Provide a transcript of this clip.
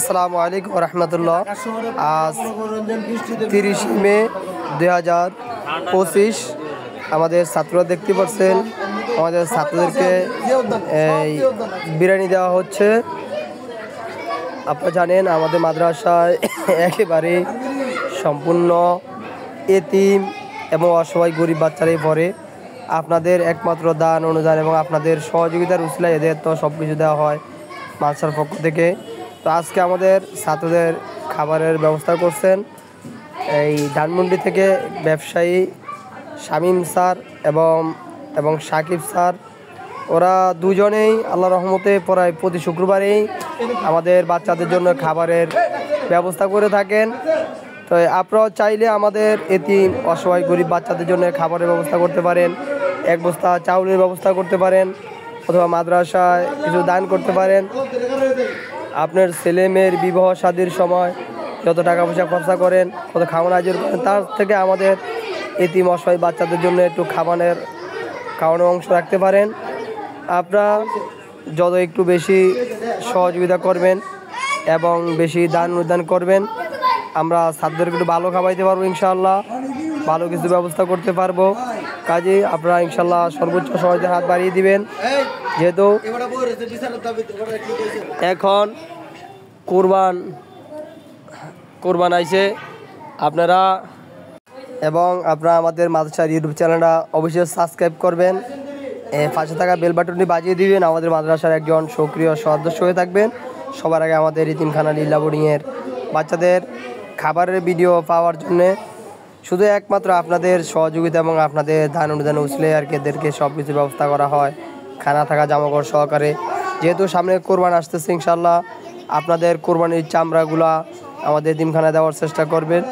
আসসালামু আলাইকুম রহমতুল্লাহ। আজ 30 মে 2025 আমাদের ছাত্ররা দেখতে পাচ্ছেন আমাদের ছাত্রদেরকে বিরিয়ানি দেওয়া হচ্ছে। আপনারা জানেন আমাদের মাদ্রাসায় একেবারে সম্পূর্ণ এতিম এবং অসহায় গরিব বাচ্চারাই পড়ে। আপনাদের একমাত্র দান অনুদান এবং আপনাদের সহযোগিতার উসিলায় এদের তো সব কিছু দেওয়া হয় মাদ্রাসার পক্ষ থেকে। তো আজকে আমাদের ছাত্রদের খাবারের ব্যবস্থা করছেন এই ধানমন্ডি থেকে ব্যবসায়ী শামীম স্যার এবং সাকিব স্যার। ওরা দুজনেই আল্লাহ রহমতে প্রায় প্রতি শুক্রবারেই আমাদের বাচ্চাদের জন্য খাবারের ব্যবস্থা করে থাকেন। তো আপনারাও চাইলে আমাদের এতিম অসহায় গরিব বাচ্চাদের জন্য খাবারের ব্যবস্থা করতে পারেন, এক বস্তা চাউলের ব্যবস্থা করতে পারেন, অথবা মাদ্রাসায় কিছু দান করতে পারেন। আপনার ছেলে মেয়ের বিবাহ শাদীর সময় যত টাকা পয়সা খরচা করেন, কত খাওয়ানো আয়োজন করেন, তার থেকে আমাদের এতিম অসহায় বাচ্চাদের জন্য একটু খাওয়ানোর অংশ রাখতে পারেন। আপনারা যত একটু বেশি সহযোগিতা করবেন এবং বেশি দান অনুদান করবেন, আমরা ছাত্রদেরকে একটু ভালো খাওয়াইতে পারবো, ইনশাআল্লাহ ভালো কিছু ব্যবস্থা করতে পারবো। কাজে আপনারা ইনশাআল্লাহ সর্বোচ্চ সহজে হাত বাড়িয়ে দিবেন। যেহেতু এখন কোরবান আইছে আপনারা আমাদের মাদ্রাসার ইউটিউব চ্যানেলটা অবশ্যই সাবস্ক্রাইব করবেন, পাশে থাকা বেল বাটনটি বাজিয়ে দিবেন। আমাদের মাদ্রাসার একজন সক্রিয় সদস্য হয়ে থাকবেন। সবার আগে আমাদের এতিমখানা লীলা বোর্ডিংয়ের বাচ্চাদের খাবারের ভিডিও পাওয়ার জন্যে শুধু একমাত্র আপনাদের সহযোগিতা এবং আপনাদের দান অনুদান উসলে আর কি এদেরকে সব কিছু ব্যবস্থা করা হয়, খানা থাকা জামাকাপড় সহকারে। যেহেতু সামনে কোরবান আসতেছে, ইনশাআল্লাহ আপনাদের কোরবানির চামড়াগুলা আমাদের এতিমখানা দেওয়ার চেষ্টা করবেন।